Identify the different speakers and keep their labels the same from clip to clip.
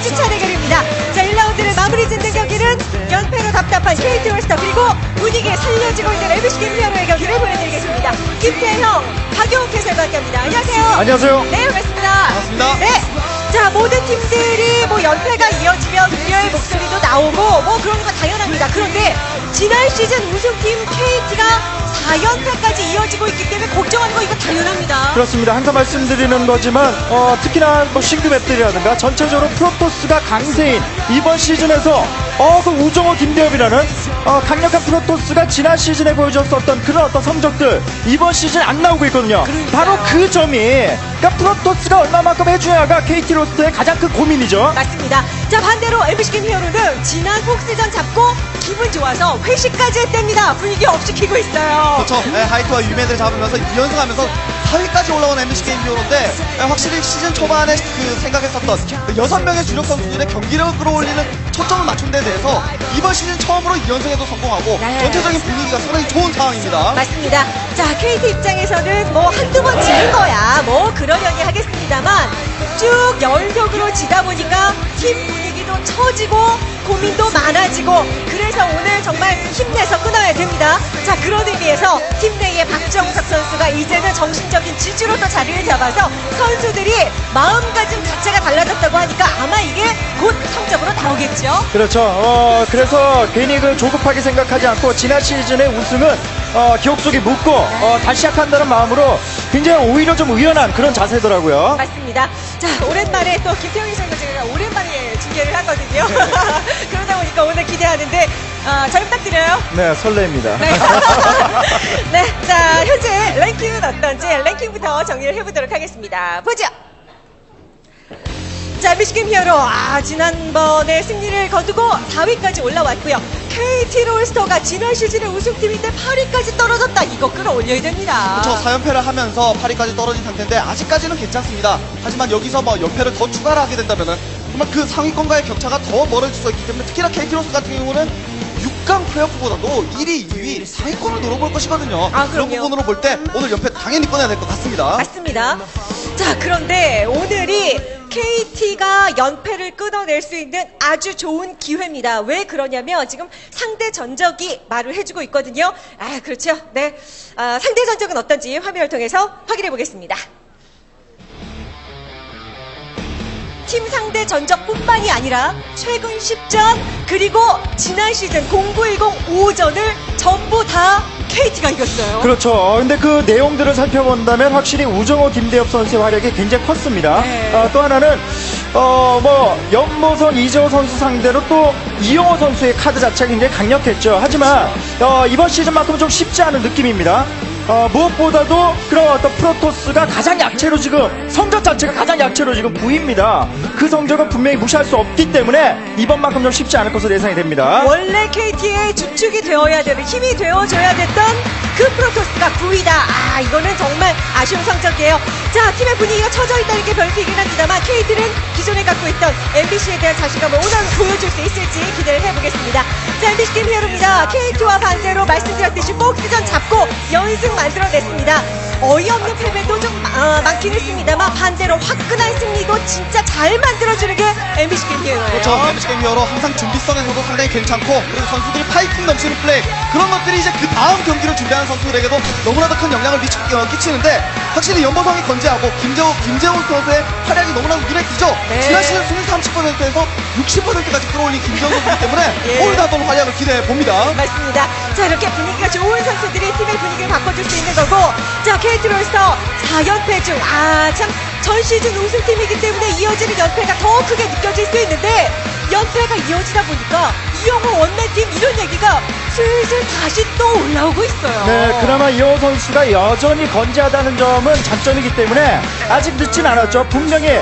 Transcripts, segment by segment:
Speaker 1: 후지차 대결입니다. 자, 1라운드를 마무리 짓는 경기는 연패로 답답한 KT 올스타 그리고 분위기에 살려지고 있는 LBC 김태형의 경기를 보내드리겠습니다. 김태형, 박용욱 해설과 함께합니다. 안녕하세요.
Speaker 2: 안녕하세요.
Speaker 1: 네, 반갑습니다.
Speaker 3: 반갑습니다.
Speaker 1: 네. 자, 모든 팀들이 뭐 연패가 이어지면 우려의 목소리도 나오고 뭐 그런 거 당연합니다. 그런데 지난 시즌 우승팀 KT가 4연패까지 이어지고 있기 때문에 걱정하는 거 이거 당연합니다.
Speaker 2: 그렇습니다. 항상 말씀드리는 거지만 특히나 뭐 신규 맵들이라든가 전체적으로 프로토스가 강세인 이번 시즌에서 그 우정호 김대엽이라는 강력한 프로토스가 지난 시즌에 보여줬었던 그런 어떤 성적들 이번 시즌 안 나오고 있거든요.
Speaker 1: 그러니까요.
Speaker 2: 바로 그 점이 그러니까 프로토스가 얼마만큼 해줘야가 KT 로스터의 가장 큰 고민이죠.
Speaker 1: 맞습니다. 자, 반대로 LBC 김히어로는 지난 폭스전 잡고 기분 좋아서 회식까지 했답니다. 분위기 업시키고 있어요.
Speaker 3: 그렇죠. 네, 하이트와 유맨을 잡으면서 2연승하면서 4위까지 올라온 MBC 게임 히어로인데 확실히 시즌 초반에 생각했었던 6명의 주력 선수들의 경기력을 끌어올리는 초점을 맞춘 데 대해서 이번 시즌 처음으로 2연승에도 성공하고
Speaker 1: 네.
Speaker 3: 전체적인 분위기가 상당히 좋은 상황입니다.
Speaker 1: 맞습니다. 자, KT 입장에서는 뭐 한두 번 지는 거야. 뭐 그러려니 하겠습니다만 쭉 연속으로 지다 보니까 팀 분위기도 처지고 고민도 많아지고 그래서 오늘 정말 힘내서 끊어야 됩니다. 자, 그런 의미에서 팀 내의 박정석 선수가 이제는 정신적인 지주로서 자리를 잡아서 선수들이 마음가짐 자체가 달라졌다고 하니까 아마 이게 곧 성적으로 나오겠죠.
Speaker 2: 그렇죠. 그래서 괜히 그 조급하게 생각하지 않고 지난 시즌의 우승은 기억 속에 묻고 다시 시작한다는 마음으로 굉장히 오히려 좀 의연한 그런 자세더라고요.
Speaker 1: 맞습니다. 자, 오랜만에 또 김태형이 선수가 제가 오랜만에 중계를 하거든요. 그러다 보니까 오늘 기대하는데 잘 부탁드려요.
Speaker 2: 네, 설레입니다.
Speaker 1: 네. 네, 자, 현재 랭킹은 어떤지 랭킹부터 정리를 해보도록 하겠습니다. 보죠. 자, MBC 게임 히어로 지난번에 승리를 거두고 4위까지 올라왔고요. KT 롤스터가 지난 시즌의 우승팀인데 8위까지 떨어졌다. 이거 끌어올려야 됩니다.
Speaker 3: 그렇죠. 4연패를 하면서 8위까지 떨어진 상태인데 아직까지는 괜찮습니다. 하지만 여기서 뭐 연패를 더 추가를 하게 된다면은 정말 그 상위권과의 격차가 더 멀어질 수 있기 때문에 특히나 KT 로스 같은 경우는 6강 플레이오프보다도 1위, 2위, 상위권을 노려볼 것이거든요. 그런
Speaker 1: 그럼요.
Speaker 3: 부분으로 볼 때 오늘 연패 당연히 꺼내야 될 것 같습니다.
Speaker 1: 맞습니다. 자, 그런데 오늘이 KT가 연패를 끊어낼 수 있는 아주 좋은 기회입니다. 왜 그러냐면 지금 상대 전적이 말을 해주고 있거든요. 그렇죠. 네. 상대 전적은 어떤지 화면을 통해서 확인해 보겠습니다. 팀 상대 전적뿐만이 아니라 최근 10전 그리고 지난 시즌 0910 5전을 전부 다 KT가 이겼어요.
Speaker 2: 그렇죠. 근데 그 내용들을 살펴본다면 확실히 우정호 김대엽 선수의 활약이 굉장히 컸습니다.
Speaker 1: 네.
Speaker 2: 또 하나는 연보선 이재호 선수 상대로 또 이용호 선수의 카드 자체가 굉장히 강력했죠. 하지만 이번 시즌만큼은 좀 쉽지 않은 느낌입니다. 무엇보다도 그런 어떤 프로토스가 가장 약체로 지금 성적 자체가 가장 약체로 지금 보입니다. 그 성적은 분명히 무시할 수 없기 때문에 이번만큼 좀 쉽지 않을 것으로 예상이 됩니다.
Speaker 1: 원래 KT의 주축이 되어야 되는 힘이 되어줘야 됐던 그 프로토스가 9위다. 이거는 정말 아쉬운 성적이에요. 자, 팀의 분위기가 처져 있다는 게 별피긴 합니다만 KT는 기존에 갖고 있던 MBC에 대한 자신감을 오늘 보여줄 수 있을지 기대를 해보겠습니다. 자, MBC 게임 히어로입니다. KT와 반대로 말씀드렸듯이 복스전 잡고 연승 만들어냈습니다. 어이없는 패배도 좀 많긴 했습니다만 반대로 화끈한 승리도 진짜 잘 만들어주는 게 MBC 게임 히어로예요.
Speaker 3: 그렇죠. MBC 게임 히어로 항상 준비성에서도 상당히 괜찮고 그리고 선수들이 파이팅 넘치는 플레이 그런 것들이 이제 그 다음 경기를 준비하는 선수들에게도 너무나도 큰 영향을 끼치는데 확실히 연보성이 건재하고 김재훈 선수의 활약이 너무나도 눈에 띄죠.
Speaker 1: 네.
Speaker 3: 지난 시즌 승리 30%에서 60%까지 끌어올린 김재훈 선수이기 때문에
Speaker 1: 예.
Speaker 3: 오늘도 한번 활약을 기대해 봅니다.
Speaker 1: 맞습니다. 자, 이렇게 분위기가 좋은 선수들이 팀의 분위기를 바꿔줄 수 있는 거고, 자, KT 롤스터 4연패 중, 참, 전 시즌 우승팀이기 때문에 이어지는 연패가 더 크게 느껴질 수 있는데, 연패가 이어지다 보니까 이영호 원맨팀 이런 얘기가 슬슬 다시 또 올라오고 있어요.
Speaker 2: 네, 그나마 이영호 선수가 여전히 건재하다는 점은 장점이기 때문에 아직 늦진 않았죠. 분명히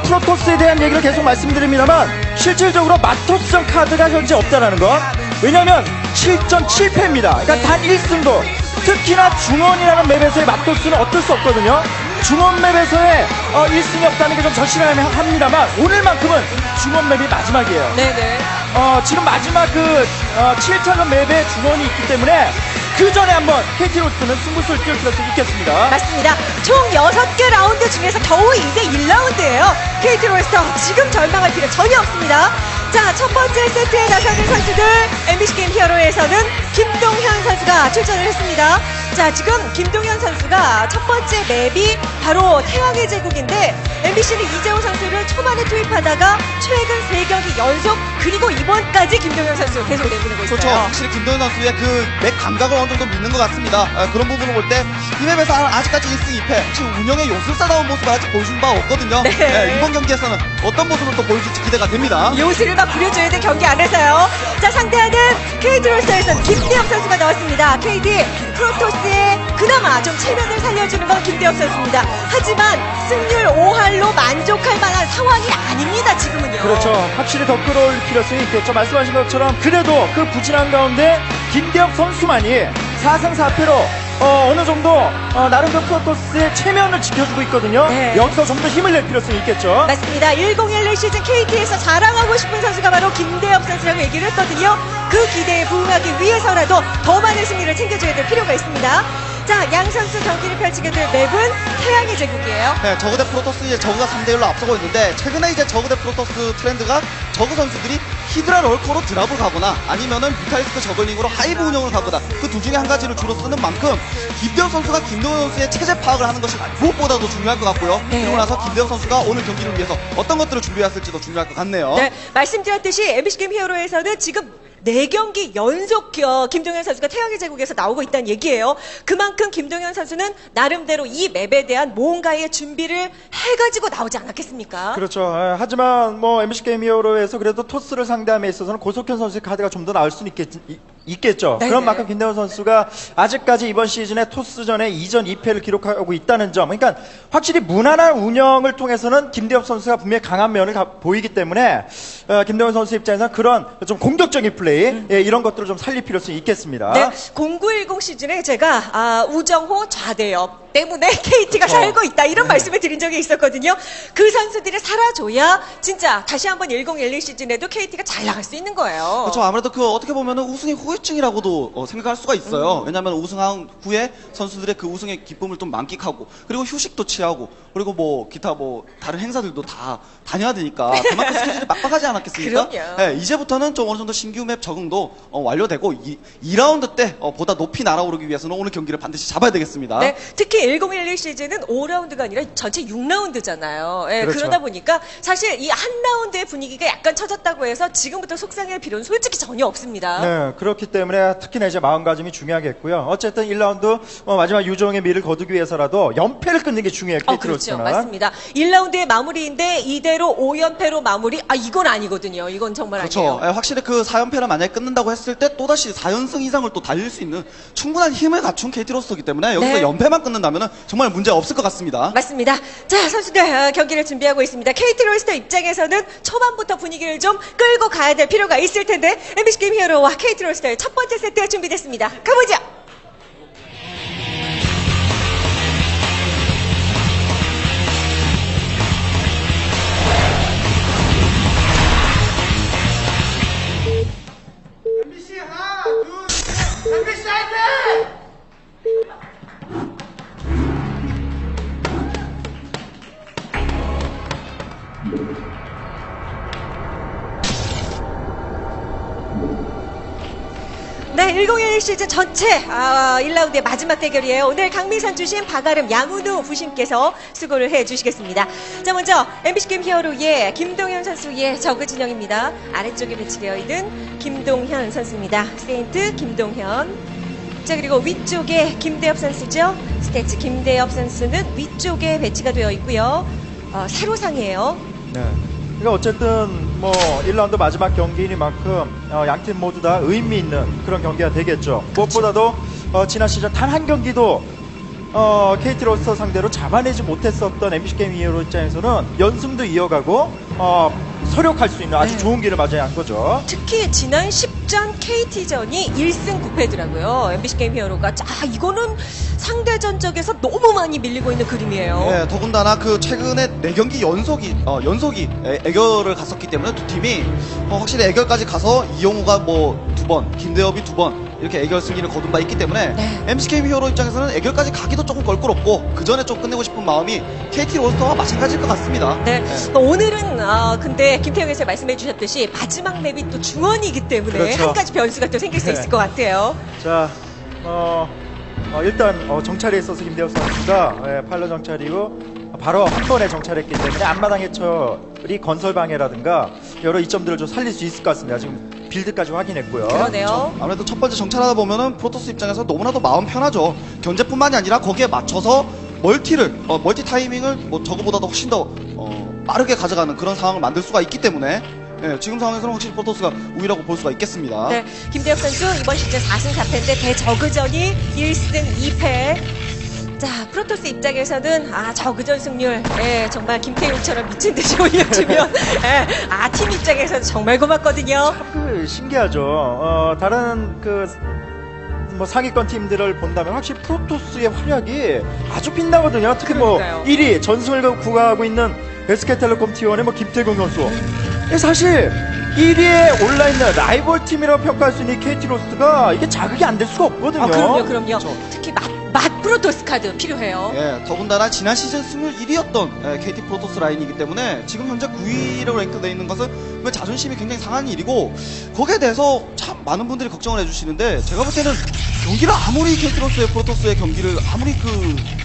Speaker 2: 프로토스에 대한 얘기를 계속 말씀드립니다만 실질적으로 마토스전 카드가 현재 없다라는 것. 왜냐하면 7전 7패입니다. 그러니까 단 1승도 특히나 중원이라는 맵에서의 마토스는 어쩔 수 없거든요. 중원 맵에서의 1승이 없다는 게 좀 절실합니다만 오늘만큼은 중원 맵이 마지막이에요.
Speaker 1: 네네.
Speaker 2: 지금 마지막 7차전 맵에 중원이 있기 때문에 그 전에 한번 KT로스는 승부수를 띄울 필요성이 있겠습니다.
Speaker 1: 맞습니다. 총 6개 라운드 중에서 겨우 이제 1라운드예요. KT 롤스터 지금 절망할 필요 전혀 없습니다. 자, 첫 번째 세트에 나서는 선수들 MBC 게임 히어로에서는 김동현 선수가 출전을 했습니다. 자, 지금 김동현 선수가 첫 번째 맵이 바로 태양의 제국인데 MBC는 이재호 선수를 초반에 투입하다가 최근 3경기 연속 그리고 이번까지 김동현 선수 계속 내보내고 있어요.
Speaker 3: 그렇죠. 확실히 김도현 선수의 그 맥 감각을 어느 정도 믿는 것 같습니다. 그런 부분을 볼 때 이 맵에서 아직까지 1승 2패 지금 운영의 요술사다운 모습을 아직 보여준 바 없거든요.
Speaker 1: 네.
Speaker 3: 이번 경기에서는 어떤 모습을 또 보여줄지 기대가 됩니다.
Speaker 1: 요술을 막 부려줘야 돼 경기 안에서요. 자, 상대하는 KT 롤스터에서는 김대엽 선수가 나왔습니다. KT 프로토스의 그나마 좀 체면을 살려주는 건 김대엽 선수입니다. 하지만 승률 5할로 만족할 만한 상황이 아닙니다, 지금은요.
Speaker 2: 그렇죠. 확실히 더 끌어올 필요성이 있겠죠. 말씀하신 것처럼 그래도 그 부진한 가운데 김대엽 선수만이 4승 4패로 어느 정도 나름 그 프로토스의 체면을 지켜주고 있거든요.
Speaker 1: 네.
Speaker 2: 여기서 좀 더 힘을 낼 필요성이 있겠죠.
Speaker 1: 맞습니다. 1011 시즌 KT에서 자랑하고 싶은 선수가 바로 김대엽 선수라고 얘기를 했거든요. 그 기대에 부응하기 위해서라도 더 많은 승리를 챙겨줘야 될 필요가 있습니다. 자, 양 선수 경기를 펼치게 될 맵은 태양의 제국이에요.
Speaker 3: 네, 저그 대 프로토스 이제 저그가 3대1로 앞서고 있는데 최근에 이제 저그 대 프로토스 트렌드가 저그 선수들이 히드라 럴커로 드랍을 가거나 아니면은 뮤탈리스크 저글링으로 하이브 운영을 가거나 그 둘 중에 한 가지를 주로 쓰는 만큼 김대영 선수가 김동현 선수의 체제 파악을 하는 것이 무엇보다도 중요할 것 같고요.
Speaker 1: 네.
Speaker 3: 그리고 나서 김대영 선수가 오늘 경기를 위해서 어떤 것들을 준비했을지도 중요할 것 같네요.
Speaker 1: 네, 말씀드렸듯이 MBC 게임 히어로에서는 지금 4경기 연속 김동현 선수가 태양의 제국에서 나오고 있다는 얘기예요. 그만큼 김동현 선수는 나름대로 이 맵에 대한 뭔가의 준비를 해가지고 나오지 않았겠습니까?
Speaker 2: 그렇죠. 하지만 뭐 MBC 게임 히어로에서 그래도 토스를 상대함에 있어서는 고석현 선수의 카드가 좀 더 나을 수는 있겠죠.
Speaker 1: 네네.
Speaker 2: 그런 만큼 김대현 선수가 아직까지 이번 시즌에 토스전에 2전 2패를 기록하고 있다는 점. 그러니까 확실히 무난한 운영을 통해서는 김대엽 선수가 분명히 강한 면을 보이기 때문에 김대현 선수 입장에서는 그런 좀 공격적인 플레이 이런 것들을 좀 살릴 필요성이 있겠습니다.
Speaker 1: 네, 0910 시즌에 제가 우정호 좌대엽 때문에 KT가 살고 있다 이런 말씀을 드린 적이 있었거든요. 그 선수들이 살아줘야 진짜 다시 한번 1011 시즌에도 KT가 잘 나갈 수 있는 거예요.
Speaker 3: 그렇죠. 아무래도 그 어떻게 보면은 우승의 후유증이라고도 생각할 수가 있어요. 왜냐하면 우승한 후에 선수들의 그 우승의 기쁨을 좀 만끽하고 그리고 휴식도 취하고 그리고 뭐 기타 뭐 다른 행사들도 다 다녀야 되니까 그만큼 스케줄이 빡빡하지 않았겠습니까?
Speaker 1: 그럼요.
Speaker 3: 네, 이제부터는 좀 어느 정도 신규 맵 적응도 완료되고 2라운드 때 보다 높이 날아오르기 위해서는 오늘 경기를 반드시 잡아야 되겠습니다.
Speaker 1: 네, 특히 1011 시즌은 5라운드가 아니라 전체 6라운드잖아요. 예,
Speaker 2: 그렇죠.
Speaker 1: 그러다 보니까 사실 이 한 라운드의 분위기가 약간 처졌다고 해서 지금부터 속상할 필요는 솔직히 전혀 없습니다.
Speaker 2: 네, 그렇기 때문에 특히나 이제 마음가짐이 중요하겠고요. 어쨌든 1라운드 마지막 유종의 미를 거두기 위해서라도 연패를 끊는 게 중요해요.
Speaker 1: 그렇죠.
Speaker 2: KT로서는.
Speaker 1: 맞습니다. 1라운드의 마무리인데 이대로 5연패로 마무리? 이건 아니거든요. 이건 정말
Speaker 3: 그렇죠.
Speaker 1: 아니에요.
Speaker 3: 확실히 그 4연패를 만약에 끊는다고 했을 때 또다시 4연승 이상을 또 달릴 수 있는 충분한 힘을 갖춘 KT로서이기 때문에 여기서
Speaker 1: 네.
Speaker 3: 연패만 끊는다면 정말 문제 없을 것 같습니다.
Speaker 1: 맞습니다. 자, 선수들 경기를 준비하고 있습니다. KT 롤스터 입장에서는 초반부터 분위기를 좀 끌고 가야 될 필요가 있을 텐데 MBC 게임 히어로와 KT 롤스터의 첫 번째 세트 준비됐습니다. 가보죠.
Speaker 4: MBC 하나 둘 MBC 화이팅!
Speaker 1: 네, 1011 시즌 전체 1라운드의 마지막 대결이에요. 오늘 강민선 주심, 박아름, 양훈우 부심께서 수고를 해주시겠습니다. 자, 먼저 MBC 게임 히어로의 김동현 선수의 저그 진영입니다. 아래쪽에 배치되어 있는 김동현 선수입니다. 세인트 김동현. 자, 그리고 위쪽에 김대엽 선수죠. 스태츠 김대엽 선수는 위쪽에 배치가 되어 있고요. 세로상이에요.
Speaker 2: 네. 그러니까 어쨌든 뭐 1라운드 마지막 경기이니만큼 양팀 모두 다 의미 있는 그런 경기가 되겠죠. 무엇보다도 지난 시즌 단 한 경기도 KT 로스터 상대로 잡아내지 못했었던 MBC 게임 히어로 입장에서는 연승도 이어가고 서력할 수 있는 아주
Speaker 1: 네.
Speaker 2: 좋은 기를 맞이한 거죠.
Speaker 1: 특히 지난 10전 KT전이 1승 9패더라고요. MBC 게임 히어로가. 이거는 상대 전적에서 너무 많이 밀리고 있는 그림이에요.
Speaker 3: 네, 더군다나 그 최근에 4경기 연속이 애결을 갔었기 때문에 두 팀이 확실히 애결까지 가서 이용우가 뭐 2번, 김대엽이 2번, 이렇게 애결 승리를 거둔 바 있기 때문에
Speaker 1: 네.
Speaker 3: MCK 히어로 입장에서는 애결까지 가기도 조금 껄끄럽고 그 전에 좀 끝내고 싶은 마음이 KT 로스터와 마찬가지일 것 같습니다.
Speaker 1: 네. 오늘은 근데 김태형 해설 말씀해 주셨듯이 마지막 맵이 또 중원이기 때문에
Speaker 2: 그렇죠.
Speaker 1: 한 가지 변수가 또 생길 수
Speaker 2: 네.
Speaker 1: 있을 것 같아요.
Speaker 2: 자, 일단 정찰에 있어서 김대엽 선수가 파일럿 정찰이고 바로 한 번에 정찰했기 때문에 앞마당 해처리 건설 방해라든가 여러 이점들을 좀 살릴 수 있을 것 같습니다. 지금 빌드까지 확인했고요.
Speaker 1: 그러네요.
Speaker 3: 아무래도 첫 번째 정찰하다 보면은 프로토스 입장에서 너무나도 마음 편하죠. 견제뿐만이 아니라 거기에 맞춰서 멀티 타이밍을 뭐 저거보다도 훨씬 더 빠르게 가져가는 그런 상황을 만들 수가 있기 때문에 예, 지금 상황에서는 확실히 프로토스가 우위라고 볼 수가 있겠습니다.
Speaker 1: 네, 김대엽 선수 이번 시즌 4승 4패인데 대저그전이 1승 2패. 자, 프로토스 입장에서는 저그전 승률 정말 김태용처럼 미친 듯이 올려주면 팀 입장에서는 정말 고맙거든요.
Speaker 2: 신기하죠. 다른 뭐 상위권 팀들을 본다면 확실히 프로토스의 활약이 아주 빛나거든요. 특히
Speaker 1: 그러니까요.
Speaker 2: 뭐 1위 전승을 구가하고 있는 SK텔레콤 T1의 뭐 김태경 선수. 사실 1위에 올라있는 라이벌 팀이라고 평가할 수 있는 이 KT 로스트가 이게 자극이 안 될 수가 없거든요.
Speaker 1: 그럼요. 특히 맛 프로토스 카드 필요해요.
Speaker 3: 예, 더군다나 지난 시즌 승률 1위였던 KT 프로토스 라인이기 때문에 지금 현재 9위로 랭크되어 있는 것은 그 자존심이 굉장히 상한 일이고 거기에 대해서 참 많은 분들이 걱정을 해주시는데 제가 볼 때는 경기를 아무리 KT 로스의 프로토스의 경기를 아무리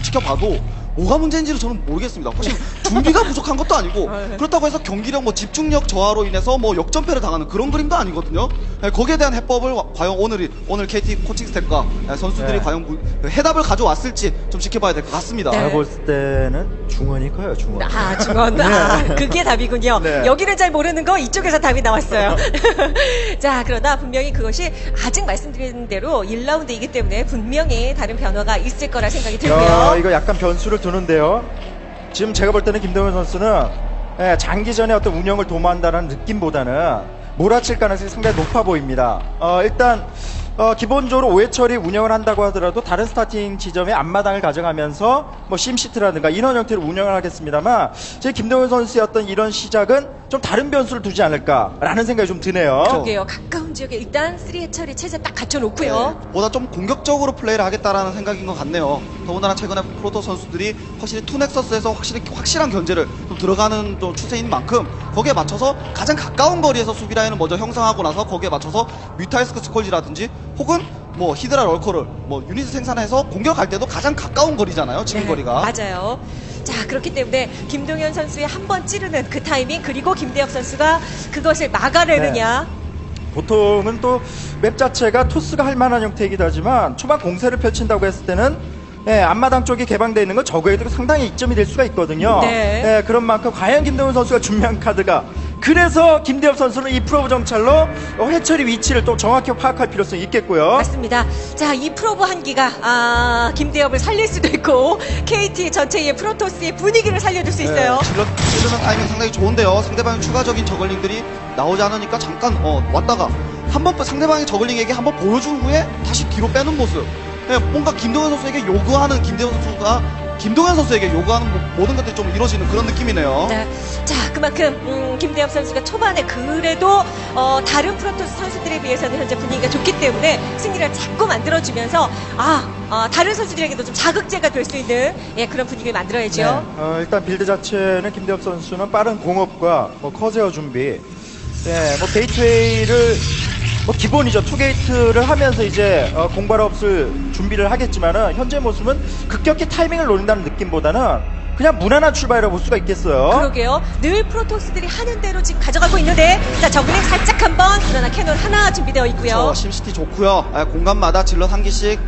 Speaker 3: 지켜봐도 뭐가 문제인지를 저는 모르겠습니다. 혹시 준비가 부족한 것도 아니고 그렇다고 해서 경기력 뭐 집중력 저하로 인해서 뭐 역전패를 당하는 그런 그림도 아니거든요. 거기에 대한 해법을 과연 오늘 KT 코칭 스태프가 선수들이
Speaker 2: 네.
Speaker 3: 과연 해답을 가져왔을지 좀 지켜봐야 될 것 같습니다.
Speaker 1: 네.
Speaker 2: 제가 볼 때는 중원이 커요, 중원.
Speaker 1: 중원. 그게 답이군요.
Speaker 2: 네.
Speaker 1: 여기는 잘 모르는 거 이쪽에서 답이 나왔어요. 자, 그러나 분명히 그것이 아직 말씀드린 대로 1라운드이기 때문에 분명히 다른 변화가 있을 거라 생각이 들고요.
Speaker 2: 이거 약간 변수를 두는데요. 지금 제가 볼 때는 김동현 선수는 장기전에 어떤 운영을 도모한다는 느낌보다는 몰아칠 가능성이 상당히 높아 보입니다. 일단 기본적으로 5회 처리 운영을 한다고 하더라도 다른 스타팅 지점에 앞마당을 가져가면서 뭐 심시트라든가 이런 형태로 운영을 하겠습니다만 제 김동현 선수의 어떤 이런 시작은 좀 다른 변수를 두지 않을까라는 생각이 좀 드네요.
Speaker 1: 그러게요. 가까운 지역에 일단 3회 처리 체제 딱 갖춰놓고요.
Speaker 3: 보다 좀 공격적으로 플레이를 하겠다라는 생각인 것 같네요. 더군다나 최근에 프로토 선수들이 확실히 투넥서스에서 확실한 견제를 좀 들어가는 또 추세인 만큼 거기에 맞춰서 가장 가까운 거리에서 수비 라인을 먼저 형성하고 나서 거기에 맞춰서 뮤탈스크 스콜지라든지 혹은 뭐 히드라 럴커를 뭐 유닛 생산해서 공격할 때도 가장 가까운 거리잖아요. 지금 거리가.
Speaker 1: 맞아요. 자, 그렇기 때문에 김동현 선수의 한 번 찌르는 그 타이밍 그리고 김대엽 선수가 그것을 막아내느냐.
Speaker 2: 보통은 또 맵 자체가 토스가 할 만한 형태이기도 하지만 초반 공세를 펼친다고 했을 때는 앞마당 쪽이 개방되어 있는 건 저거에도 상당히 이점이 될 수가 있거든요.
Speaker 1: 네.
Speaker 2: 그런 만큼 과연 김동현 선수가 준비한 카드가 그래서 김대엽 선수는 이 프로브 정찰로 해처리 위치를 또 정확히 파악할 필요성이 있겠고요.
Speaker 1: 맞습니다. 자, 이 프로브 한기가 김대엽을 살릴 수도 있고 KT 전체의 프로토스의 분위기를 살려줄 수 있어요.
Speaker 3: 찌르는 타이밍 상당히 좋은데요. 상대방의 추가적인 저글링들이 나오지 않으니까 잠깐 왔다가 한번 상대방의 저글링에게 한번 보여준 후에 다시 뒤로 빼는 모습. 뭔가 김동현 선수에게 요구하는 김동현 선수에게 요구하는 모든 것들이 좀 이루어지는 그런 느낌이네요.
Speaker 1: 네. 자, 그만큼 김대엽 선수가 초반에 그래도 다른 프로토스 선수들에 비해서는 현재 분위기가 좋기 때문에 승리를 자꾸 만들어주면서 다른 선수들에게도 좀 자극제가 될 수 있는 그런 분위기를 만들어야죠.
Speaker 2: 일단 빌드 자체는 김대엽 선수는 빠른 공업과 커세어 준비, 뭐 게이트웨이를 기본이죠. 투게이트를 하면서 이제 공발업을 준비를 하겠지만은 현재 모습은 급격히 타이밍을 노린다는 느낌보다는 그냥 무난한 출발이라고 볼 수가 있겠어요.
Speaker 1: 그러게요. 늘 프로토스들이 하는 대로 지금 가져가고 있는데 자, 저글링 살짝 한번 그러나 캐논 하나 준비되어 있고요.
Speaker 3: 심시티 좋고요. 공간마다 질럿 한 개씩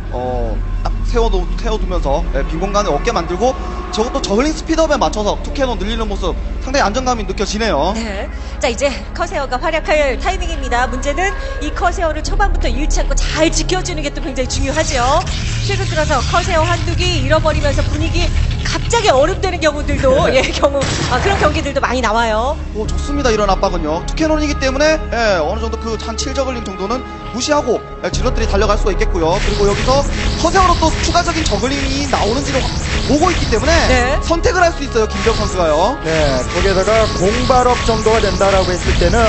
Speaker 3: 딱 세워두면서 빈 공간을 얻게 만들고 저것도 저글링 스피드업에 맞춰서 투캐논 늘리는 모습 상당히 안정감이 느껴지네요.
Speaker 1: 네. 자, 이제 커세어가 활약할 타이밍입니다. 문제는 이 커세어를 초반부터 잃지 않고 잘 지켜주는 게 또 굉장히 중요하죠. 최근 들어서 커세어 한두기 잃어버리면서 분위기 갑자기 얼음되는 경우들도 그런 경기들도 많이 나와요.
Speaker 3: 좋습니다. 이런 압박은요. 투캐논이기 때문에 어느 정도 그 한 7저글링 정도는 무시하고 질럿들이 달려갈 수가 있겠고요. 그리고 여기서 커세어로 또 추가적인 저글링이 나오는지를 보고 있기 때문에 선택을 할 수 있어요. 김대엽 선수가요.
Speaker 2: 거기에다가 공발업 정도가 된다라고 했을 때는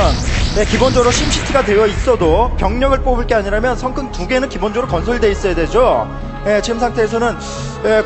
Speaker 2: 네, 기본적으로 심시티가 되어 있어도 병력을 뽑을 게 아니라면 성큰 2개는 기본적으로 건설되어 있어야 되죠. 예, 지금 상태에서는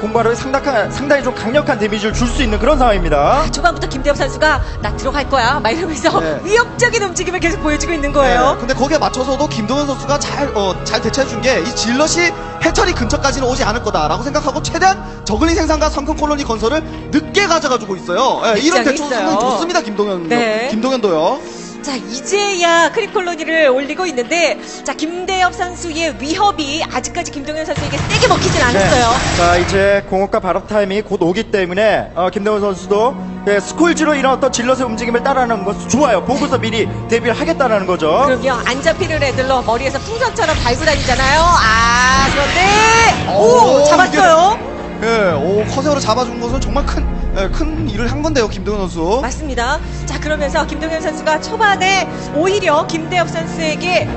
Speaker 2: 공바로에 상당히 좀 강력한 데미지를 줄 수 있는 그런 상황입니다.
Speaker 1: 초반부터 김대엽 선수가 나 들어갈 거야 막 이러면서
Speaker 3: 네.
Speaker 1: 위협적인 움직임을 계속 보여주고 있는 거예요.
Speaker 3: 네, 근데 거기에 맞춰서도 김동현 선수가 잘 대처해준 게 이 질럿이 해처리 근처까지는 오지 않을 거다라고 생각하고 최대한 저글링 생산과 성큰 콜로니 건설을 늦게 가져가지고 있어요. 예, 이런
Speaker 1: 입장이
Speaker 3: 대처도
Speaker 1: 있어요.
Speaker 3: 상당히 좋습니다,
Speaker 1: 네.
Speaker 3: 김동현도요.
Speaker 1: 자, 이제야 크립콜로니를 올리고 있는데, 자, 김대엽 선수의 위협이 아직까지 김동현 선수에게 세게 먹히진 않았어요.
Speaker 2: 네. 자, 이제 공업과 발업 타임이 곧 오기 때문에 김대원 선수도 스콜지로 이런 어떤 질럿의 움직임을 따라하는 것은 좋아요. 보고서 미리 대비를 하겠다는 거죠.
Speaker 1: 그럼요, 안 잡히는 애들로 머리에서 풍선처럼 달고 다니잖아요. 아, 그런데, 오, 잡았어요.
Speaker 3: 예, 커세어로 잡아준 것은 정말 큰 일을 한 건데요, 김동현 선수.
Speaker 1: 맞습니다. 자, 그러면서 김동현 선수가 초반에 오히려 김대엽 선수에게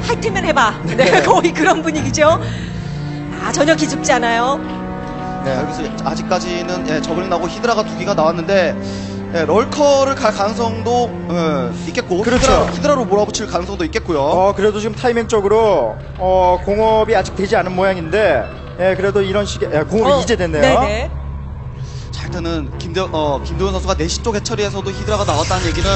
Speaker 1: 할 테면 해봐. 네, 거의 그런 분위기죠. 아, 전혀 기죽지 않아요.
Speaker 3: 네, 여기서 아직까지는 저글링 나오고 히드라가 2개가 나왔는데 럴커를 갈 가능성도 있겠고
Speaker 2: 그렇죠.
Speaker 3: 히드라로 몰아붙일 가능성도 있겠고요.
Speaker 2: 그래도 지금 타이밍적으로 공업이 아직 되지 않은 모양인데 그래도 이런 식의 공업이 이제 됐네요.
Speaker 1: 네네.
Speaker 3: 자, 일단은 김도현 선수가 4시 쪽 해처리에서도 히드라가 나왔다는 얘기는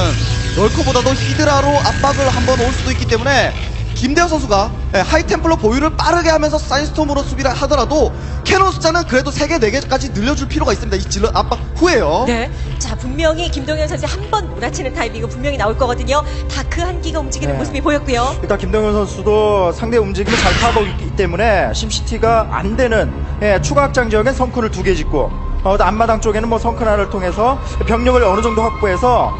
Speaker 3: 럴커보다도 히드라로 압박을 한번 올 수도 있기 때문에 김대현 선수가 하이템플러 보유를 빠르게 하면서 사이스톰으로 수비를 하더라도 캐논 숫자는 그래도 3개, 4개까지 늘려줄 필요가 있습니다. 이 질럿 압박 후에요.
Speaker 1: 네. 자, 분명히 김동현 선수 한 번 몰아치는 타이밍은 분명히 나올 거거든요. 다크 한 기가 움직이는
Speaker 2: 네.
Speaker 1: 모습이 보였고요.
Speaker 2: 일단 김동현 선수도 상대 움직임을 잘 파악하고 있기 때문에 심시티가 안 되는 추가 확장 지역엔 성큰을 2개 짓고 앞마당 쪽에는 뭐 성큰 하나를 통해서 병력을 어느 정도 확보해서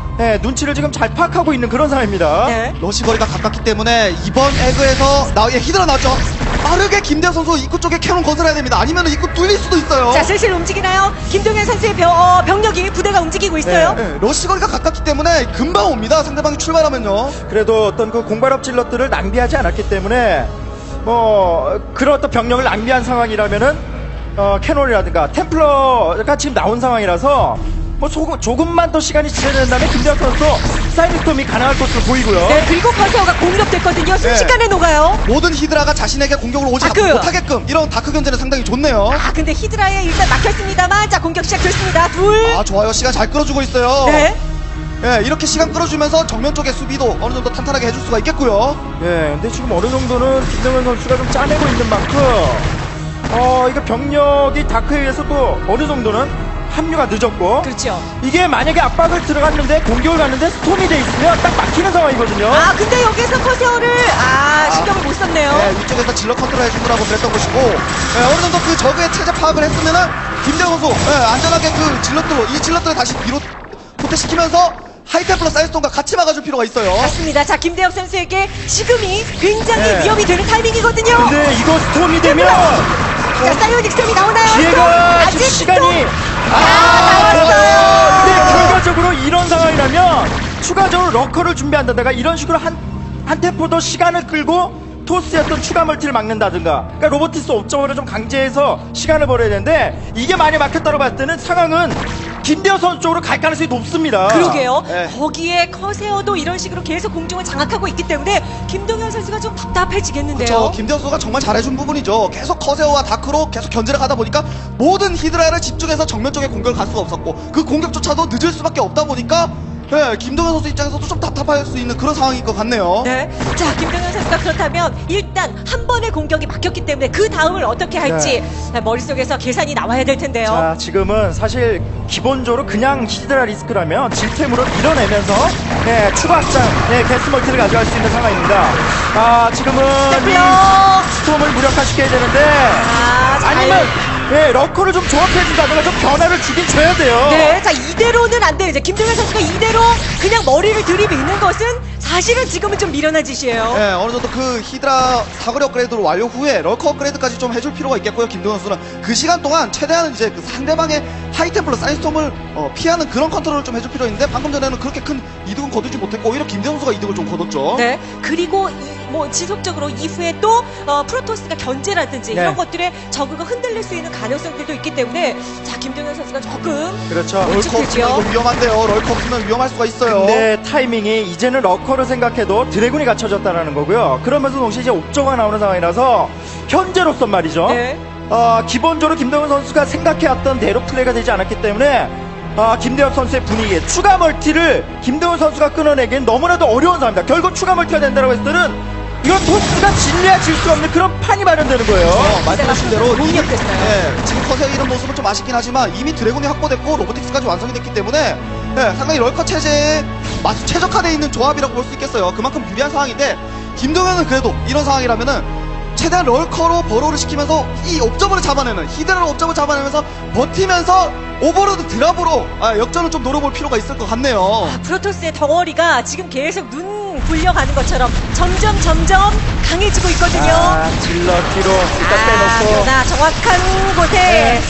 Speaker 2: 눈치를 지금 잘 파악하고 있는 그런 상황입니다.
Speaker 1: 네.
Speaker 3: 러시 거리가 가깝기 때문에 이번 에그에서 히드라 나왔죠. 빠르게 김대현 선수 입구 쪽에 캐논 건설해야 됩니다. 아니면 입구 뚫릴 수도 있어요.
Speaker 1: 자, 슬슬 움직이나요? 김동현 선수의 병력이 부대가 움직이고 있어요.
Speaker 3: 네, 러시 거리가 가깝기 때문에 금방 옵니다. 상대방이 출발하면요.
Speaker 2: 그래도 어떤 그 공발업 질럿들을 낭비하지 않았기 때문에 그런 어떤 병력을 낭비한 상황이라면은 캐논이라든가 템플러가 지금 나온 상황이라서 조금만 더 시간이 지나야 된다면 김대현 선수 사이드스톰이 가능할 것으로 보이고요.
Speaker 1: 네, 그리고 커세어가 공격됐거든요. 순식간에 녹아요.
Speaker 3: 모든 히드라가 자신에게 공격을 오지
Speaker 1: 다크.
Speaker 3: 못하게끔 이런 다크 견제는 상당히 좋네요.
Speaker 1: 아, 근데 히드라에 일단 막혔습니다만, 자, 공격 시작됐습니다. 둘.
Speaker 3: 아, 좋아요. 시간 잘 끌어주고 있어요.
Speaker 1: 네.
Speaker 3: 예, 이렇게 시간 끌어주면서 정면 쪽의 수비도 어느 정도 탄탄하게 해줄 수가 있겠고요.
Speaker 2: 근데 지금 어느 정도는 김동현 선수가 좀 짜내고 있는 만큼 이거 병력이 다크에 의해서 또 어느 정도는 합류가 늦었고
Speaker 1: 그렇죠.
Speaker 2: 이게 만약에 압박을 들어갔는데 공격을 갔는데 스톰이 돼 있으면 딱 막히는 상황이거든요.
Speaker 1: 아, 근데 여기서 커세어를, 신경을 못 썼네요.
Speaker 3: 네, 위쪽에서 질러 컨트롤 해주느라고 그랬던 것이고, 어느 정도 그 적의 체제 파악을 했으면은 김대현 선수 안전하게 그 질럿들로 이 질럿들을 다시 뒤로 도태시키면서 하이템플러 사이스톤과 같이 막아줄 필요가 있어요.
Speaker 1: 맞습니다. 자, 김대엽 선수에게 지금이 굉장히
Speaker 2: 네.
Speaker 1: 위협이 되는 타이밍이거든요.
Speaker 2: 근데 이거 스톰이 되면
Speaker 1: 자, 사이오닉 스톰이 나오나요?
Speaker 2: 기회가
Speaker 1: 스톰?
Speaker 2: 지금 시간이
Speaker 1: 나왔어요.
Speaker 2: 근데 결과적으로 이런 상황이라면 추가적으로 러커를 준비한다다가 이런 식으로 한 템포 더 시간을 끌고 토스였던 추가 멀티를 막는다든가 그러니까 로보티스 옵저버를 좀 강제해서 시간을 벌여야 되는데 이게 많이 막혔다고 봤을 때는 상황은 김대현 선수 쪽으로 갈 가능성이 높습니다.
Speaker 1: 그러게요.
Speaker 3: 네.
Speaker 1: 거기에 커세어도 이런 식으로 계속 공중을 장악하고 있기 때문에 김동현 선수가 좀 답답해지겠는데요.
Speaker 3: 그렇죠. 김대현 선수가 정말 잘해준 부분이죠. 계속 커세어와 다크로 계속 견제를 하다 보니까 모든 히드라를 집중해서 정면 쪽에 공격을 갈 수가 없었고 그 공격조차도 늦을 수밖에 없다 보니까 김동현 선수 입장에서도 좀 답답할 수 있는 그런 상황인 것 같네요.
Speaker 1: 네. 자, 김동현 선수가 그렇다면 일단 한 번의 공격이 막혔기 때문에 그 다음을 어떻게 할지 머릿속에서 계산이 나와야 될 텐데요.
Speaker 2: 자, 지금은 사실 기본적으로 그냥 히드라 리스크라면 질템으로 밀어내면서 추가 확장, 게스 멀티를 가져갈 수 있는 상황입니다. 지금은
Speaker 1: 스태플러!
Speaker 2: 이 스톰을 무력화시켜야 되는데
Speaker 1: 잘-
Speaker 2: 아니면 러커를 좀 조합해준다든가 좀 변화를 주긴 줘야 돼요.
Speaker 1: 네, 자, 이대로는 안 돼요. 이제 김동현 선수가 이대로 그냥 머리를 들이미는 것은 사실은 지금은 좀 미련한 짓이에요.
Speaker 3: 네, 어느 정도 그 히드라 사거리 업그레이드를 완료 후에 럴커 업그레이드까지 좀 해줄 필요가 있겠고요. 김동현 선수는 그 시간 동안 최대한 이제 그 상대방의 하이템플러 사이스톰을 피하는 그런 컨트롤을 좀 해줄 필요 있는데 방금 전에는 그렇게 큰 이득은 거두지 못했고 오히려 김대현 선수가 이득을 좀 거뒀죠.
Speaker 1: 네. 그리고 뭐 지속적으로 이후에 또 프로토스가 견제라든지
Speaker 2: 네.
Speaker 1: 이런 것들에 저그가 흔들릴 수 있는 가능성들도 있기 때문에 자 김동현 선수가 조금
Speaker 2: 그렇죠.
Speaker 3: 럴커 없으면
Speaker 1: 끔찍하죠.
Speaker 3: 이거 위험한데요. 럴커 없으면 위험할 수가 있어요.
Speaker 2: 근데 타이밍이 이제는 러커를 생각해도 드래곤이 갖춰졌다는 거고요. 그러면서 동시에 이제 옵저가 나오는 상황이라서 현재로선 말이죠.
Speaker 1: 네.
Speaker 2: 기본적으로 김동현 선수가 생각해왔던 대로 플레이가 되지 않았기 때문에 김대엽 선수의 분위기에 추가 멀티를 김동현 선수가 끊어내기엔 너무나도 어려운 상황입니다. 결국 추가 멀티가 된다고 했을 때는 이건 토스가 질려야 질 수 없는 그런 판이 마련되는 거예요.
Speaker 3: 말씀하신 대로
Speaker 1: 못 이겼겠어요.
Speaker 3: 네, 지금 커세어 이런 모습은 좀 아쉽긴 하지만 이미 드래곤이 확보됐고 로보틱스까지 완성이 됐기 때문에 네, 상당히 럴커 체제에 최적화되어 있는 조합이라고 볼 수 있겠어요. 그만큼 유리한 상황인데 김동현은 그래도 이런 상황이라면은 최대한 럴커로 버로우를 시키면서 이 옵저버를 잡아내는 히드라로 옵저버 잡아내면서 버티면서 오버로드 드랍으로 역전을 좀 노려볼 필요가 있을 것 같네요.
Speaker 1: 프로토스의 덩어리가 지금 계속 눈 굴려가는 것처럼 점점 강해지고 있거든요.
Speaker 2: 질러 뒤로 일단 빼놓고
Speaker 1: 그러나 정확한 곳에
Speaker 2: 네.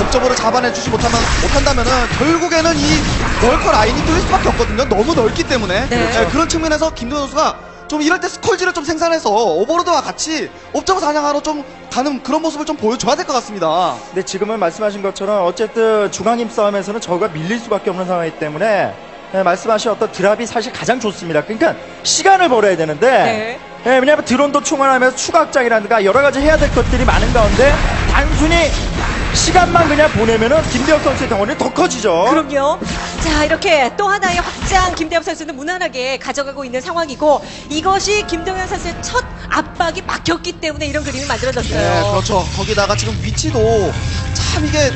Speaker 3: 옵저버를 잡아내주지 못한다면은 결국에는 이 럴커 라인이 뚫릴 수밖에 없거든요. 너무 넓기 때문에.
Speaker 1: 네.
Speaker 3: 네, 그런 측면에서 김도현 선수가 좀 이럴 때 스콜지를 좀 생산해서 오버로드와 같이 옵저버 사냥하러 좀 가는 그런 모습을 좀 보여줘야 될 것 같습니다.
Speaker 2: 근데 지금은 말씀하신 것처럼 어쨌든 중앙힘 싸움에서는 저가 밀릴 수밖에 없는 상황이기 때문에 말씀하신 어떤 드랍이 사실 가장 좋습니다. 그러니까 시간을 벌어야 되는데 왜냐하면 드론도 충원하면서 추가 확장이라든가 여러 가지 해야 될 것들이 많은 가운데 단순히 시간만 그냥 보내면은 김대엽 선수의 덩어리는 더 커지죠.
Speaker 1: 그럼요. 자, 이렇게 또 하나의 확장 김대엽 선수는 무난하게 가져가고 있는 상황이고 이것이 김동현 선수의 첫 압박이 막혔기 때문에 이런 그림이 만들어졌어요.
Speaker 3: 네, 그렇죠. 거기다가 지금 위치도 참 이게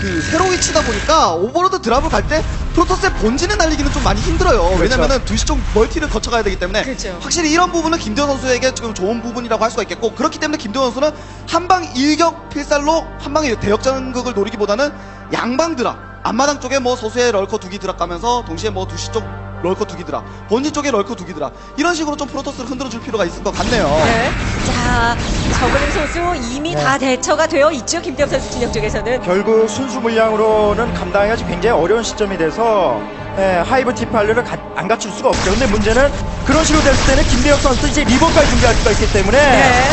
Speaker 3: 그 세로 위치다 보니까 오버로드 드랍을 갈 때 프로토스의 본진을 날리기는 좀 많이 힘들어요.
Speaker 2: 그렇죠.
Speaker 3: 왜냐면은 2시 쪽 멀티를 거쳐가야 되기 때문에
Speaker 1: 그렇죠.
Speaker 3: 확실히 이런 부분은 김대현 선수에게 지금 좋은 부분이라고 할 수가 있겠고 그렇기 때문에 김대현 선수는 한방 일격 필살로 한방의 대역전극을 노리기보다는 양방 드랍 앞마당 쪽에 뭐 소수의 럴커 두기 드랍 가면서 동시에 뭐 2시 쪽 럴커 두기 드랍 본진 쪽에 럴커 두기 드랍 이런 식으로 좀 프로토스를 흔들어줄 필요가 있을 것 같네요.
Speaker 1: 네. 자, 저그링 선수 이미 다 대처가 되어 있죠. 김대엽 선수 진영 쪽에서는.
Speaker 2: 결국 순수 물량으로는 감당하기 굉장히 어려운 시점이 돼서 하이브 티팔르를 안 갖출 수가 없죠. 근데 문제는 그런 식으로 됐을 때는 김대엽 선수 이제 리본까지 준비할 수가 있기 때문에
Speaker 1: 네.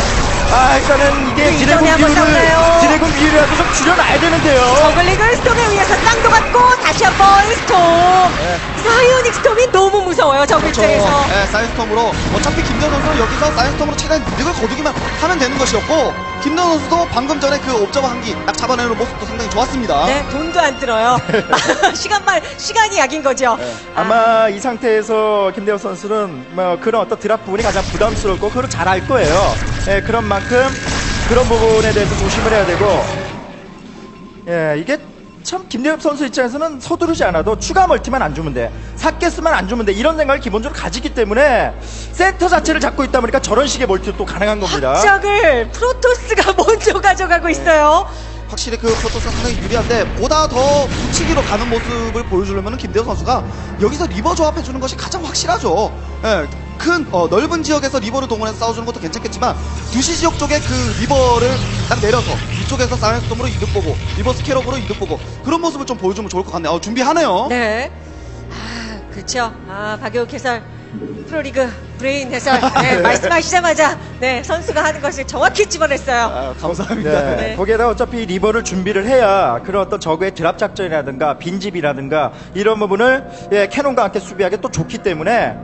Speaker 2: 일단은 이게
Speaker 1: 그
Speaker 2: 드래곤
Speaker 1: 이전에 한번 싸우나요?
Speaker 2: 비율이라도 좀 줄여놔야 되는데요.
Speaker 1: 저글링을 스톰에 의해서 땅도 받고 다시 한번 스톰. 사이오닉 스톰이 너무 무서워요. 저글 입장에서.
Speaker 3: 네, 사이언스톰으로 어차피 김대현 선수는 여기서 사이언스톰으로 최대한 이득을 거두기만 하면 되는 것이었고 김대현 선수도 방금 전에 그 옵저버 한기 딱 잡아내는 모습도 상당히 좋았습니다.
Speaker 1: 네, 돈도 안 들어요. 시간이 약인 거죠.
Speaker 2: 아마 이 상태에서 김대엽 선수는 뭐 그런 어떤 드랍 부분이 가장 부담스럽고 그걸 잘 알 거예요. 그런 만큼 그런 부분에 대해서 조심을 해야 되고 이게 참 김대엽 선수 입장에서는 서두르지 않아도 추가 멀티만 안 주면 돼. 삭게스만 안 주면 돼. 이런 생각을 기본적으로 가지기 때문에 센터 자체를 잡고 있다 보니까 저런 식의 멀티도 또 가능한 겁니다.
Speaker 1: 확장을 프로토스가 먼저 가져가고 있어요.
Speaker 3: 확실히 그 프로토스가 상당히 유리한데 보다 더 붙이기로 가는 모습을 보여주려면 김대현 선수가 여기서 리버 조합해주는 것이 가장 확실하죠. 큰 넓은 지역에서 리버를 동원해서 싸워주는 것도 괜찮겠지만 2시 지역 쪽에 그 리버를 딱 내려서 이쪽에서 사이언스톰으로 이득 보고 리버 스캐럽으로 이득 보고 그런 모습을 좀 보여주면 좋을 것 같네요. 준비하네요.
Speaker 1: 네. 그렇죠. 박효욱 해설 프로리그 브레인 해설 말씀하시자마자 선수가 하는 것을 정확히 집어냈어요.
Speaker 3: 감사합니다.
Speaker 2: 네. 거기에다 어차피 리버를 준비를 해야 그런 어떤 적의 드랍 작전이라든가 빈집이라든가 이런 부분을 캐논과 함께 수비하기 또 좋기 때문에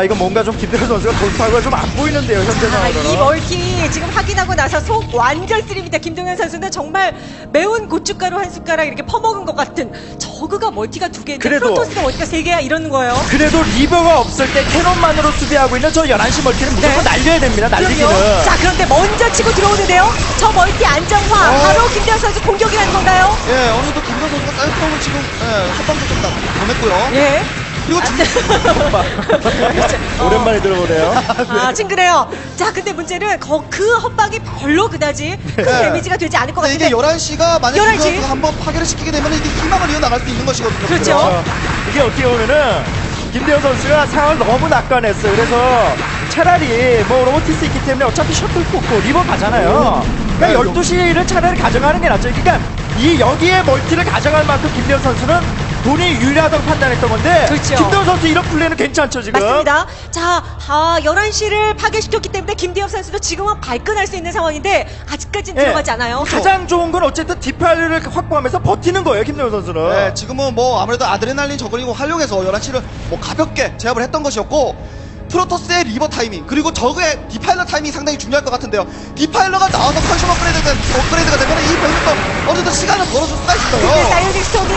Speaker 2: 이건 뭔가 좀 김대현 선수가 돌파구가 좀 안 보이는데요, 현재 상황으로는.
Speaker 1: 이 멀티 지금 확인하고 나서 속 완전 쓰립니다. 김동현 선수는 정말 매운 고춧가루 한 숟가락 이렇게 퍼먹은 것 같은 저그가 멀티가 2개인데
Speaker 2: 그래도-
Speaker 1: 프로토스가 멀티가 3개야 이러는 거예요.
Speaker 2: 그래도 리버가 없을 때 캐논만으로 수비하고 있는 저 11시 멀티는 무조건 날려야 됩니다, 날리기는.
Speaker 1: 그럼요. 자, 그런데 먼저 치고 들어오는데요. 저 멀티 안정화 바로 김대현 선수 공격이라는 건가요?
Speaker 3: 어느 정도 김대현 선수가 사이언스톰을 지금 한 방도 좀 보냈고요.
Speaker 1: 예.
Speaker 3: 그리고
Speaker 2: 오랜만에 들어보네요.
Speaker 1: 징그래요. 자, 근데 문제는 그 헛박이 별로 그다지 큰 데미지가 되지 않을 것
Speaker 3: 근데
Speaker 1: 같은데.
Speaker 3: 이게 11시가 만약에
Speaker 1: 11시?
Speaker 3: 김대현 선수가 한번 파괴를 시키게 되면 이게 희망을 이어나갈 수 있는 것이거든요.
Speaker 1: 그렇죠.
Speaker 2: 이게 어떻게 보면은 김대현 선수가 상황을 너무 낙관했어요. 그래서 차라리 뭐 로보티스 있기 때문에 어차피 셔틀 뽑고 리버 가잖아요. 그러니까 12시를 차라리 가져가는 게 낫죠. 그러니까 이 여기에 멀티를 가져갈 만큼 김대현 선수는 본인이 유리하다고 판단했던 건데
Speaker 1: 그렇죠.
Speaker 2: 김대현 선수 이런 플레이는 괜찮죠 지금.
Speaker 1: 맞습니다. 자, 11시를 파괴시켰기 때문에 김대엽 선수도 지금은 발끈할 수 있는 상황인데 아직까지는
Speaker 2: 예.
Speaker 1: 들어가지 않아요.
Speaker 2: 가장 좋은 건 어쨌든 디파일을 확보하면서 버티는 거예요 김대현 선수는.
Speaker 3: 네, 지금은 뭐 아무래도 아드레날린 저글링을 활용해서 11시를 뭐 가볍게 제압을 했던 것이었고 프로토스의 리버 타이밍 그리고 적의 디파일러 타이밍이 상당히 중요할 것 같은데요. 디파일러가 나와서 컨슘 업그레이드가 되면 이 병력도 어느 정도 시간을 벌어줄 수가
Speaker 1: 근데
Speaker 3: 있어요.
Speaker 1: 사이오닉 스톰이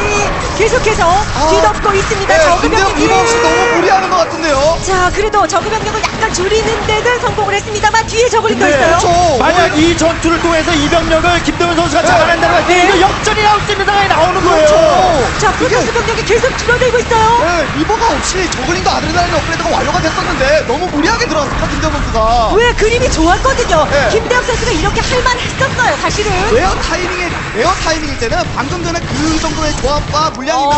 Speaker 1: 계속해서 뒤덮고 있습니다.
Speaker 3: 네,
Speaker 1: 저그
Speaker 3: 김대엽
Speaker 1: 병력이.
Speaker 3: 리버 없이 너무 무리하는 것 같은데요.
Speaker 1: 자, 그래도 저그 병력을 약간 줄이는 데는 성공을 했습니다만 뒤에 저글링 더
Speaker 2: 근데
Speaker 1: 있어요.
Speaker 3: 그렇죠.
Speaker 2: 만약 이 전투를 통해서 이 병력을 김대현 선수가 잡아낸다고 할 때
Speaker 1: 네.
Speaker 2: 이거 역전이 나올 수 있는 상황이 나오는 거예요.
Speaker 3: 그렇죠.
Speaker 1: 자, 프로토스 병력이 계속 줄어들고 있어요.
Speaker 3: 네, 리버가 없이 저글링도 아드레날린 업그레이드가 완료가 됐었는데 너무 무리하게 들어왔습니다 김대엽 선수가.
Speaker 1: 왜 그림이 좋았거든요.
Speaker 3: 네.
Speaker 1: 김대엽 선수가 이렇게 할만했었어요, 사실은.
Speaker 3: 에어 타이밍일 때는 방금 전에 그 정도의 조합과 물량이면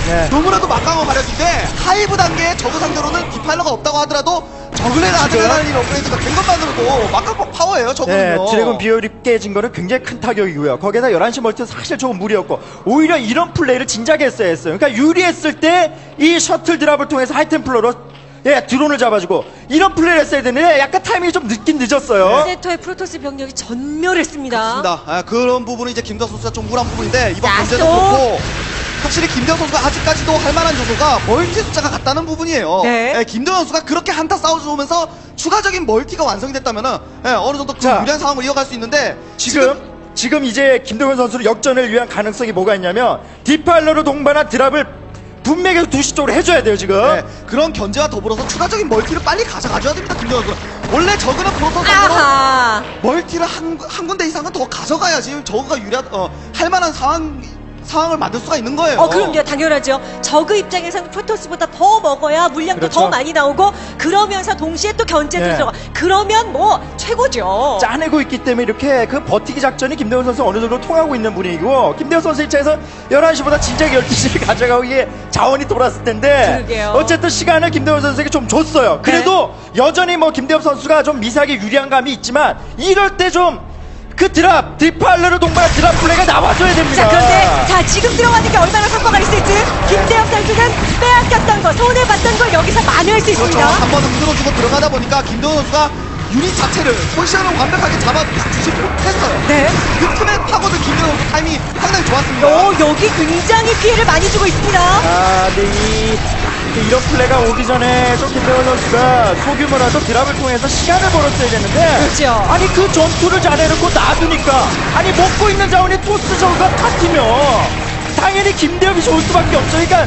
Speaker 2: 네.
Speaker 3: 너무나도 막강한 화력인데 하이브 단계의 저그 상대로는 디파일러가 없다고 하더라도 저글의 아드레날린 업그레이드가 된 것만으로도 막강 파워예요
Speaker 2: 네,
Speaker 3: 저거는요.
Speaker 2: 드래곤 비열이 깨진 거는 굉장히 큰 타격이고요. 거기에다 11시 멀티는 사실 조금 무리였고 오히려 이런 플레이를 진작에 했어야 했어요. 그러니까 유리했을 때 이 셔틀 드랍을 통해서 하이템플러로 드론을 잡아주고 이런 플레이를 했어야 되는데 약간 타이밍이 좀 늦긴 늦었어요.
Speaker 1: 세터의 프로토스 병력이 전멸했습니다.
Speaker 3: 맞습니다. 그런 부분은 이제 김대현 선수가 좀 우울한 부분인데 이번
Speaker 1: 자,
Speaker 3: 경제도
Speaker 1: 또.
Speaker 3: 그렇고 확실히 김대현 선수가 아직까지도 할 만한 요소가 멀티 숫자가 같다는 부분이에요.
Speaker 1: 네.
Speaker 3: 김대현 선수가 그렇게 한타 싸워주면서 추가적인 멀티가 완성이 됐다면은 어느 정도 그
Speaker 2: 자.
Speaker 3: 유리한 상황을 이어갈 수 있는데
Speaker 2: 지금 이제 김동현 선수는 역전을 위한 가능성이 뭐가 있냐면 디파일러로 동반한 드랍을 분명히 2시 쪽으로 해줘야 돼요 지금.
Speaker 3: 네, 그런 견제와 더불어서 추가적인 멀티를 빨리 가져가줘야 됩니다 김대현 선수. 원래 저그는 프로토스로
Speaker 1: 아하.
Speaker 3: 멀티를 한 군데 이상은 더 가져가야지 저그가 할 만한 상황을 만들 수가 있는 거예요.
Speaker 1: 그럼요, 당연하죠. 저그 입장에서는 프로토스보다 더 먹어야 물량도
Speaker 2: 그렇죠.
Speaker 1: 더 많이 나오고 그러면서 동시에 또 견제도
Speaker 2: 네.
Speaker 1: 들어가. 그러면 뭐 최고죠.
Speaker 2: 짜내고 있기 때문에 이렇게 그 버티기 작전이 김대현 선수 어느 정도 통하고 있는 분위기고 김대현 선수 입장에서 11시보다 진작 12시를 가져가기에 자원이 돌았을 텐데
Speaker 1: 그러게요.
Speaker 2: 어쨌든 시간을 김대현 선수에게 좀 줬어요. 그래도 여전히 뭐 김대현 선수가 좀 미세하게 유리한 감이 있지만 이럴 때 좀 그 디파일러를 동반한 드랍 플레이가 나와줘야 됩니다.
Speaker 1: 자, 그런데 자 지금 들어가는 게 얼마나 성과가 있을지 김대엽 선수는 빼앗겼던 거, 손해봤던 걸 여기서 만회할 수
Speaker 3: 그렇죠.
Speaker 1: 있습니다.
Speaker 3: 한번 흔들어주고 들어가다 보니까 김대현 선수가 유닛 자체를 포지션을 완벽하게 잡아주지 못했어요.
Speaker 1: 네.
Speaker 3: 그 틈에 파고든 김대현 선수 타이밍이 상당히 좋았습니다.
Speaker 1: 여기 굉장히 피해를 많이 주고 있습니다.
Speaker 2: 근데 이런 플레이가 오기 전에 좀 김대현 선수가 소규모라도 드랍을 통해서 시간을 벌었어야 되는데
Speaker 1: 그렇죠.
Speaker 2: 아니 그 전투를 잘해놓고 놔두니까 아니 먹고 있는 자원이 토스 저우가 탔으면 당연히 김대엽이 좋을 수밖에 없죠. 그러니까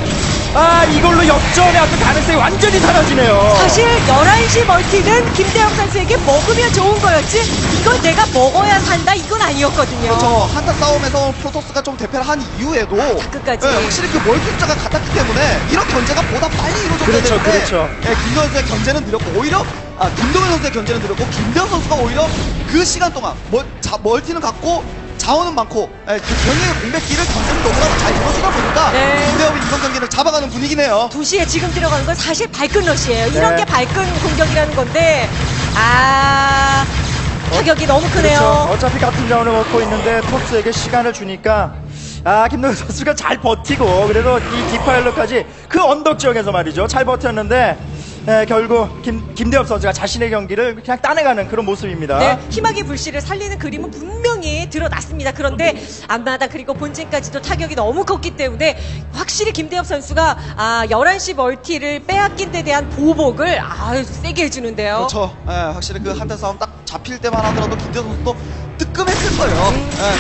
Speaker 2: 이걸로 역전의 어떤 가능성이 완전히 사라지네요.
Speaker 1: 사실 11시 멀티는 김대엽 선수에게 먹으면 좋은 거였지 이걸 내가 먹어야 산다 이건 아니었거든요.
Speaker 3: 그렇죠. 한타 싸움에서 프로토스가 좀 대패를 한 이후에도
Speaker 1: 끝까지.
Speaker 3: 확실히 그 멀티 숫자가 같았기 때문에 이런 견제가 보다 빨리 이루어져야
Speaker 2: 그렇죠,
Speaker 3: 되는데
Speaker 2: 그렇죠.
Speaker 3: 김대현 선수의 견제는 느렸고 오히려 김동현 선수의 견제는 느렸고 김대현 선수가 오히려 그 시간 동안 멀티는 갖고 자원은 많고 그 병력의 공백기를 견제를 너무나도 잘 이루어주다 보니까
Speaker 1: 네.
Speaker 3: 김대현이 이번 경기를 잡아가는 분위기네요.
Speaker 1: 2시에 지금 들어가는 건 사실 발끈 러시예요. 이런
Speaker 2: 네.
Speaker 1: 게 발끈 공격이라는 건데 타격이 너무 크네요.
Speaker 2: 그렇죠. 어차피 같은 자원을 먹고 있는데 토스에게 시간을 주니까 김동현 선수가 잘 버티고 그래도 이 디파일러까지 그 언덕 지역에서 말이죠 잘 버텼는데 결국 김대엽 선수가 자신의 경기를 그냥 따내가는 그런 모습입니다.
Speaker 1: 네, 희망의 불씨를 살리는 그림은 분명히 드러났습니다. 그런데 앞마당 그리고 본진까지도 타격이 너무 컸기 때문에 확실히 김대엽 선수가 11시 멀티를 빼앗긴 데 대한 보복을 세게 해주는데요.
Speaker 3: 그렇죠. 확실히 그 한타 싸움 딱 잡힐 때만 하더라도 김대현 선수도 뜨끔했을 거예요.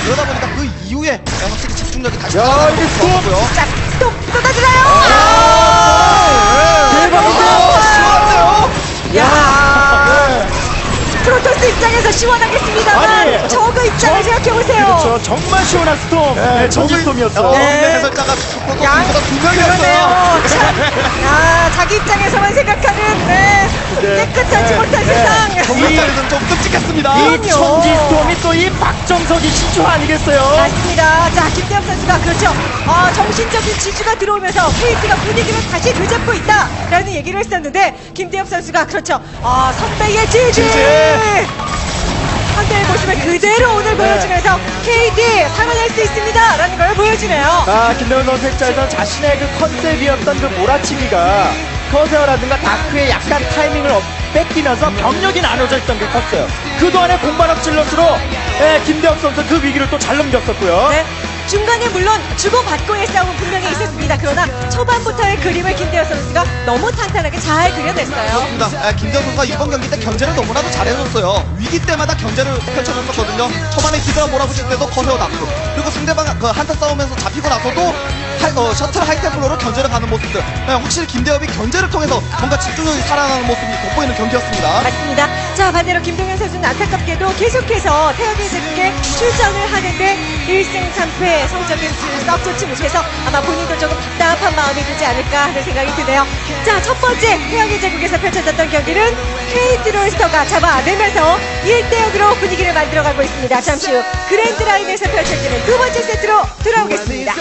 Speaker 3: 그러다 보니까 그 이후에 확실히 집중력이 다시
Speaker 2: 야,
Speaker 3: 살아나는
Speaker 2: 이게
Speaker 3: 것 같고요.
Speaker 1: 자, 또 쏟아지나요?
Speaker 2: 대박인데요?
Speaker 3: 시원한데요?
Speaker 1: 야 프로토스 입장에서 시원하겠습니다만
Speaker 2: 아니,
Speaker 1: 저그 입장을 생각해보세요.
Speaker 2: 그렇죠. 정말 시원한 스톰. 전기 스톰이었어요.
Speaker 1: 네.
Speaker 3: 해설자가 프로토스보다
Speaker 1: 야,
Speaker 3: 2명이었어요.
Speaker 1: 그러네요. 참, 자기 입장에서만 생각하는 깨끗하지 못한 세상.
Speaker 3: 정글자리는 좀 끔찍했습니다.
Speaker 2: 이
Speaker 1: 그럼요.
Speaker 2: 천지 스톰이 또 이 박정석이 신조 아니겠어요?
Speaker 1: 맞습니다. 자, 김대엽 선수가 그렇죠. 정신적인 지주가 들어오면서 KT가 분위기를 다시 되잡고 있다라는 얘기를 했었는데 김대엽 선수가 그렇죠. 선배의 지지. 상대의 모습을 그대로 오늘 보여주면서 KT 살아낼 수 있습니다라는 보여주네요.
Speaker 2: 김대훈 선수 입장에서는 자신의 그 컨셉이었던 그 몰아치기가 커세어라든가 다크의 약간 타이밍을 뺏기면서 병력이 나눠져 있던 게 컸어요. 그동안의 공발업 질럿으로 김대혁 선수 그 위기를 또 잘 넘겼었고요.
Speaker 1: 네. 중간에 물론 주고받고의 싸움은 분명히 있었습니다. 그러나 초반부터의 그림을 김대현 선수가 너무 탄탄하게 잘 그려냈어요.
Speaker 3: 그렇습니다. 김대현 선수가 이번 경기 때 견제를 너무나도 잘해줬어요. 위기 때마다 견제를 펼쳐줬었거든요. 초반에 기드라 몰아붙일 때도 커세어 낙수, 그리고 상대방 그 한타 싸우면서 잡히고 나서도 셔틀 하이템플로로 견제를 가는 모습들. 확실히 김대엽이 견제를 통해서 뭔가 집중력이 살아나는 모습이 돋보이는 경기였습니다.
Speaker 1: 맞습니다. 자, 반대로 김동현 선수는 안타깝게도 계속해서 태양의 제국에 출전을 하는데 1승 3패 성적이 썩 좋지 못해서 아마 본인도 조금 답답한 마음이 들지 않을까 하는 생각이 드네요. 자, 첫 번째 태양의 제국에서 펼쳐졌던 경기는 KT롤스터가 잡아내면서 1대0으로 분위기를 만들어가고 있습니다. 잠시 후 그랜드 라인에서 펼쳐지는 두 번째 세트로 돌아오겠습니다.